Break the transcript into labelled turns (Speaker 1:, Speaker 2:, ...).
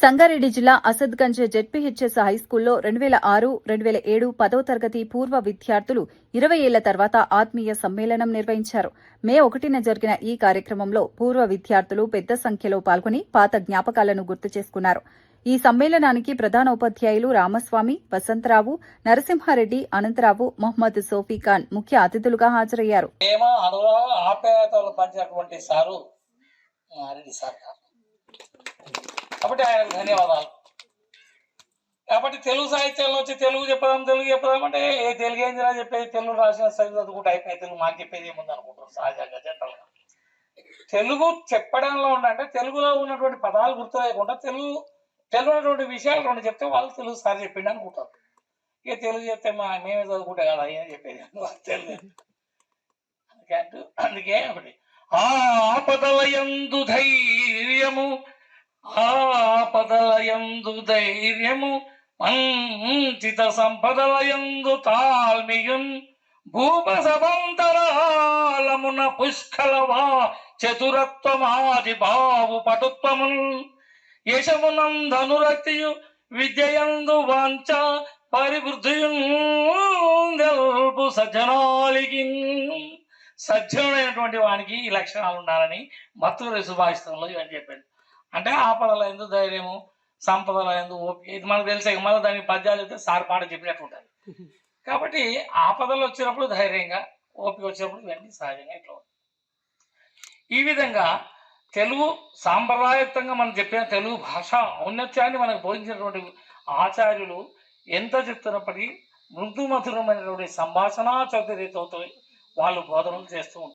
Speaker 1: సంగారెడ్డి జిల్లా అసద్గంజ్ జెడ్పీహెచ్ఎస్ హైస్కూల్లో 2006-2007 10వ తరగతి పూర్వ విద్యార్థులు 20 ఏళ్ల తర్వాత ఆత్మీయ సమ్మేళనం నిర్వహించారు. మే 1న జరిగిన ఈ కార్యక్రమంలో పూర్వ విద్యార్థులు పెద్ద సంఖ్యలో పాల్గొని పాత జ్ఞాపకాలను గుర్తు చేసుకున్నారు. ఈ సమ్మేళనానికి ప్రధాన ఉపాధ్యాయులు రామస్వామి, వసంతరావు, నరసింహారెడ్డి, అనంతరావు, మొహమ్మద్ సోఫీఖాన్ ముఖ్య అతిథులుగా హాజరయ్యారు.
Speaker 2: కాబట్టి ఆయనకు ధన్యవాదాలు. కాబట్టి తెలుగు సాహిత్యంలో వచ్చి తెలుగు చెప్పదాం అంటే తెలుగు ఏం చెప్పేది, తెలుగు రాసిన చదువుకుంటే అయిపోయి తెలుగు మాకు చెప్పేది ఏముంది అనుకుంటారు సహజంగా జనరల్గా. తెలుగు చెప్పడంలో ఉండంటే తెలుగులో ఉన్నటువంటి పదాలు గుర్తు లేకుండా తెలుగు ఉన్నటువంటి విషయాలు రెండు చెప్తే వాళ్ళు తెలుగు సార్ చెప్పిండి అనుకుంటారు. ఇక తెలుగు చెప్తే మేమే చదువుకుంటే కదా ఏం చెప్పేది తెలుగు. అందుకే ఒకటి ఆపదలయందు ధైర్యము, ఆపదలయందు ధైర్యము, మంచిత సంపదలయందు తాల్మియున్, భూపసభంతరాలమున పుష్కలవా చతురత్వమాది బావు పటుత్వమున్, యశమునందనురక్తియు విద్యయందు వాంఛ పరివృద్ధియున్ తెలుపు సజ్జనాలికి. సజ్జనుడైనటువంటి వానికి ఈ లక్షణాలు ఉండాలని మత్తులరి సుభాషితంలో ఇవన్నీ చెప్పాడు. అంటే ఆపదల ఎందు ధైర్యము, సంపదల ఎందు ఓపిక, ఇది మనకు తెలిసే మళ్ళీ దానికి పద్యాలు చెప్తే సార్ పాట చెప్పినట్టు ఉంటుంది. కాబట్టి ఆపదలు వచ్చినప్పుడు ధైర్యంగా, ఓపిక వచ్చినప్పుడు ఇవన్నీ సహజంగా ఇట్లా ఉంటుంది. ఈ విధంగా తెలుగు సాంప్రదాయయుక్తంగా మనం చెప్పిన తెలుగు భాష ఔన్నత్యాన్ని మనకు బోధించినటువంటి ఆచార్యులు ఎంత చెప్తున్నప్పటికీ మృదు మధురమైనటువంటి సంభాషణ చౌకర్యంతో వాళ్ళు బోధనలు చేస్తూ ఉంటారు.